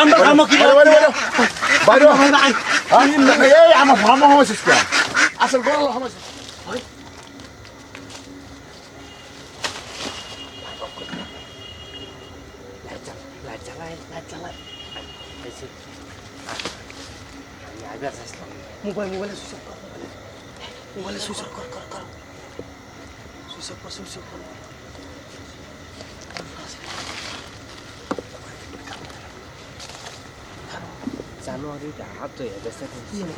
আমরা খামো কি বাইরে এই আমার ভালো হয়েছিস কে আসল গরম হয়েছিস মোবাইলে সুইচ অফ কর সুইচ অফ কর জানুয়ারি হাত ধুয়ে গেছে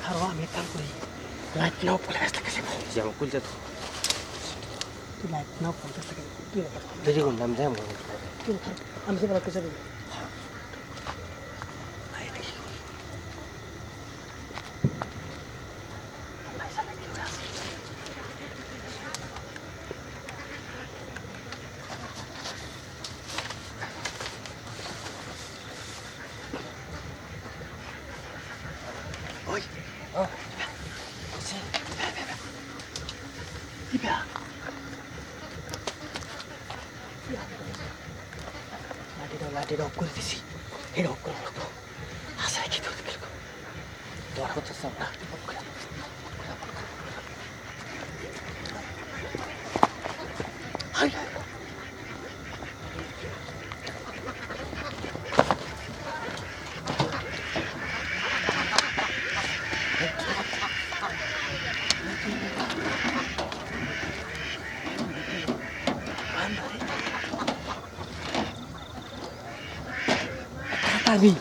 খারো আমি এক কাম করি লাইট নাও 50 টাকা দেবো যেমন কুলতে তো তুই লাইট নাও 50 টাকা তুই দেরি করুন নাম যাই আমি সে বলা কিছু দেবো লাইটের অফ করে দিছি এটা অফ করে রাখবো আশা কি তো দেখো তোর কথা সব না high Tadi,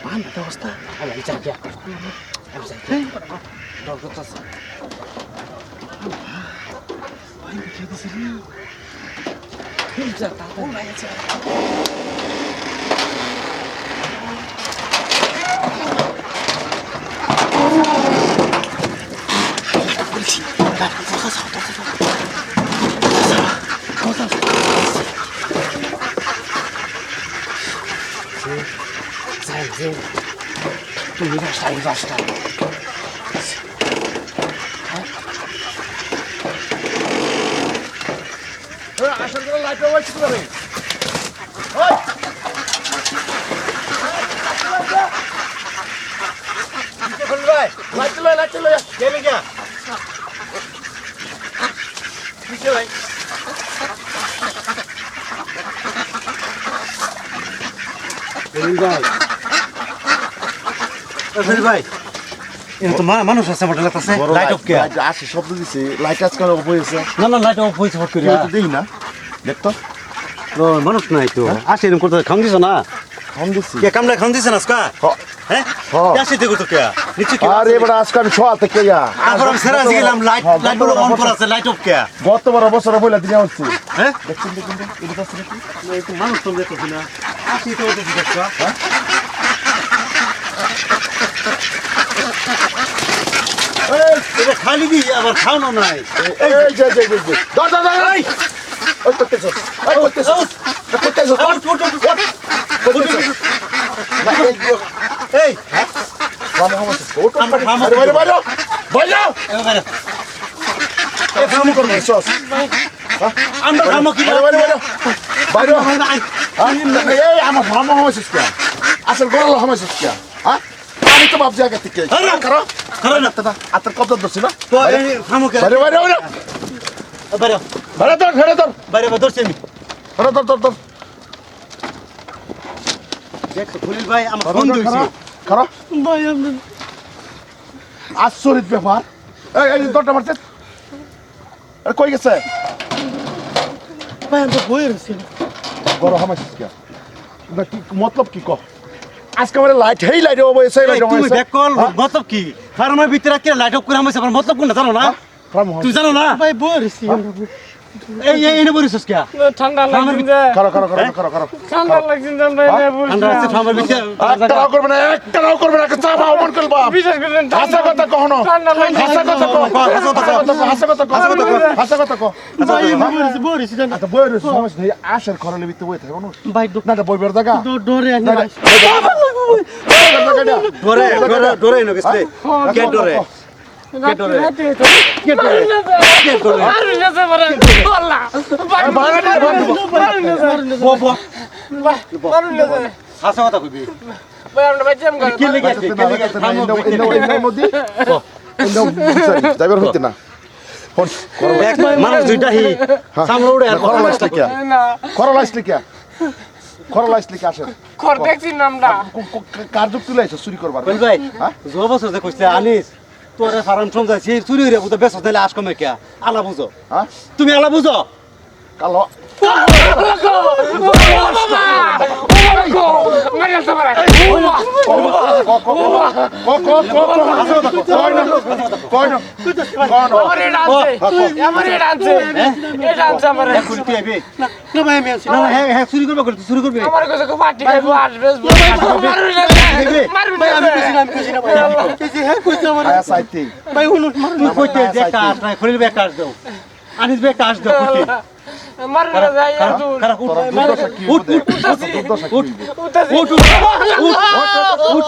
pan dosta. Ada jaga. Ada jaga. Dokter tas. Pan di sini. Bisa tahu lah ya. তুমি রাস্তা আসল করে লাইট ওই কি করে ওই লাইট লয় গেলে গিয়া কিসে ভাই ভাই তো মানুষ আছে আমার লাগতেছে লাইট অফ কে আসে শব্দ দিছে লাইট আজকাল অফ হয়েছে না লাইট অফ হয়েছে ফট করে দেই না দেখ তো মানুষ নাই তো আসে এরকম করতে খাম দিছ না খাম দিছি কে কামলা খাম দিছ না আজকা হ্যাঁ আসে দেখো তো কে নিচে কি আরে এবার আজকাল আমি ছোয়া থেকে যা তারপর আমি সেরা গেলাম লাইট অন করা আছে লাইট অফ কে গতবার বছর বইলা দিনা হচ্ছে হ্যাঁ দেখছেন এটা তো আছে নাকি এই তো মানুষ তো দেখতেছি না আসি তো দেখি দেখছো হ্যাঁ এটা খালি দি আবার খাওয়ানো নাই এই যে দাদা ওই করতেছো এই আসল গরম হয়েছিস কে আমি তো ভাবছি আগে থেকে আত্মার কব্জা ধরছি না আশ্চর্য ব্যাপার দরটা মারতে কই গেছে গরম হয়েছিস কে মতলব কি কহ আজকে আমার লাইট হেই লাইট অফ হয়েছে তুমি ব্যাক কল মতলব কি ফার্মের ভিতরে কি লাইট অফ করে আমাছে আমার মতলব কোনটা জানো না তুই জানো না ভাই বরিস এই এনে বরিস কি ঠান্ডা লাগছে যে করো ঠান্ডা লাগছে জান ভাই না বরিস ঠান্ডা আছে ফার্মের ভিতরে একটাও করবে না চাপা অমন করবা বিশেষ করে হাসা কথা কখনো ঠান্ডা লাগছে হাসা কথা কহ ভাই বরিস জান আচ্ছা বইয়ের সমস্যা নেই আশের ঘরের ভিতরে বই থাকে কোনো ভাই না বইবের জায়গা ডরে আনি ডরে নো গেছে কে ডরে আর না মারুন না যায় হাসা কথা কইবি ভাই আমরা বাচ্চাম করে কি লেগে আছে কি লেগে আছে যাইবার হইতে না ফোন মানুষ দুইটা হি সামনে উড়ে আর খরা লাইস লিখিয়া না খরা লাইস লিখে আসেন খর দেখছি নামটা কার যুগ তুলে আইছো চুরি করবার বল ভাই হ্যাঁ জোয়া বছর যে কইছে আনিস তোরে ফার্ম সমজাইছি চুরি হইরে বুঝা বেশ তাইলে আস কমে কে আলা বুঝো হ্যাঁ তুমি আলা বুঝো কালো কুলতি আইবে না ভাই আমি আছি না হ্যাঁ হ্যাঁ চুরি করবে চুরি করবে আমার কাছে পার্টি খাইবো আসবে মারুন আমি কইছি না ভাই হ্যাঁ কইছি আমার আয়া সাইতে ভাই হুনুন তুই কইতে যে কাজ নাই খলিল বে কাজ দাও আনিস বে কাজ দাও কইতে মারুন না যাই খারাপ উঠ উঠ উঠ উঠ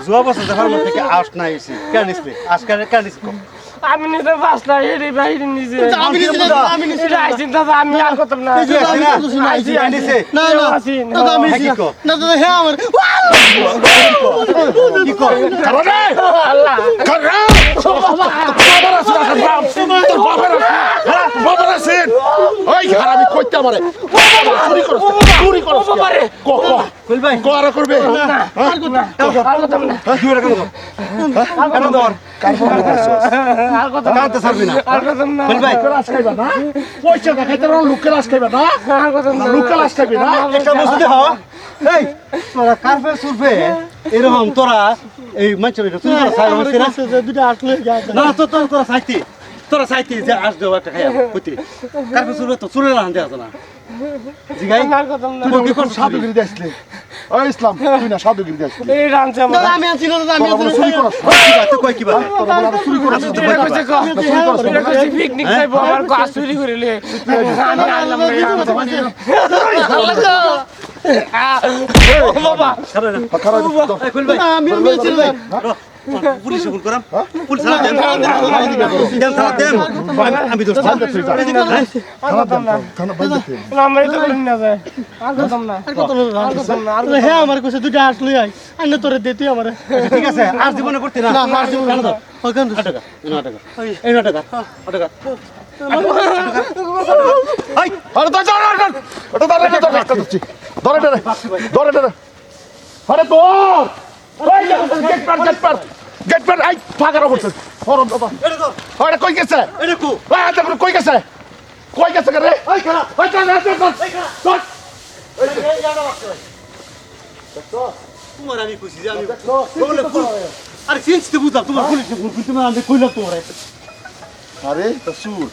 জোয়া বছর দেখার মধ্যে থেকে আস নাই কেন নিসলে আজকাল কেন নিস আমি নিজে বাসনা হেরি বাইরে নিজে আমি নিজে আইছি দাদা আমি আর করতাম না না না দাদা আমি না দাদা হ্যাঁ আমার কি কর কারণে আল্লাহ কারণ বাবার আছেন ওই হারামি কইতে আমারে চুরি করো কইল ভাই কোয়ারা করবে আর করতাম না দুইটা কেন ধর আর করতাম না কাঁদতে ছাড়বি না আর করতাম না কইল ভাই লাশ খাইবা না পয়সা দেখাইতে লোকের লাশ খাইবা না আর করতাম না লোকের লাশ খাইবে না একটা বস্তু দেখ এই তোরা কারফে সুরফে এরকম তোরা এই মানুষের এটা তুই সাইড হইছিস না দুটো আসলে না তো তোরা সাইতি যে আস দেও একটা খাইয়া কইতে কারফে সুরফে তো চুরে রান দেয়া না জিগাই আর করতাম না তুই কোন সাধুগিরি দেখলি ওই ইসলাম তুই না সাধুগিরি দেখলি এই রানছে আমার আমি আছি না আমি তোরা চুরি করস তুই কই কি ভাই তোরা চুরি করস তুই কইছে কো তুই কইছে পিকনিক যাইবো আমার গাছ চুরি করিলে আমি আইলাম না বাবা এই কইল ভাই আমি আছি না পুলিশে ফোন করাম পুলিশ দেন দেন আমি দোস্ত আমরা তো বলি না যায় আর করতাম না হ্যাঁ আমার কাছে দুটো আসলে আই আইনা তোরে দে তুই আমারে ঠিক আছে আর জীবনে করতে না না আর জীবনে না ওখান টাকা এই টাকা টাকা এই আরে তো ধরে আরে তো গেট পার আই ফাগার করছে ফরম দাদা আরে কই গেছে এটা কো ওই আতে কই গেছে রে ওই খালা ওই চল তোমার আমি কইছি যে আমি বলে ফুল আরে চিন্তা বুঝা তোমার পুলিশে ফোন তুমি আমি কইলা তোমারে আরে তো সুর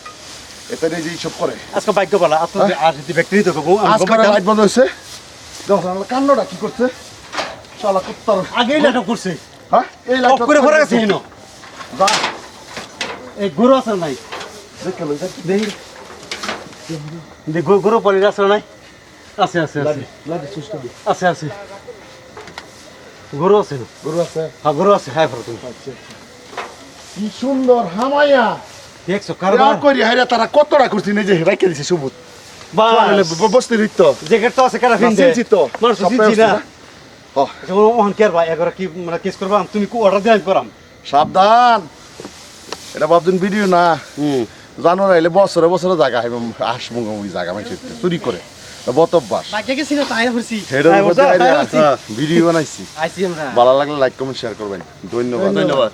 এটা নিয়ে যে সব করে আজকে ভাগ্য বলা আপনার আর যদি ফ্যাক্টরি তো গো আজকে লাইট বন্ধ হইছে দেখো আমরা কান্নটা কি করছে শালা কুত্তার আগেই নাটক করছে হ্যাঁ এই অফ লাইট করে পড়ে গেছে হিনো যা এই গরু আছে নাই দেখে লই দেখি দেখ গরু পরে আছে নাই আছে আছে আছে লাইট সুস্থ দি আছে আছে গরু আছে গরু আছে হ্যাঁ গরু আছে হ্যাঁ ফটো তুমি কি সুন্দর হামায়া দেখছো কারবার কারবার করি হাইরা তারা কতটা করছি নিজে রাখে দিছে সুবুত বসতে দিত জ্যাকেট তো আছে কেন ফিন দে চিনছি তো মানুষ চিনছি না ও ওখান কেয়ার ভাই এগারো কি মানে কেস করবা তুমি অর্ডার দিয়ে করাম সাবধান এটা ভাবছেন ভিডিও না হুম জানো না এলে বছরে বছরে জায়গা হয় আসবো ওই জায়গা মানে চুরি করে বতব্বাস বাকি গেছি না তাই হইছি হেডের মধ্যে ভিডিও বানাইছি আইছি আমরা ভালো লাগলে লাইক কমেন্ট শেয়ার করবেন ধন্যবাদ ধন্যবাদ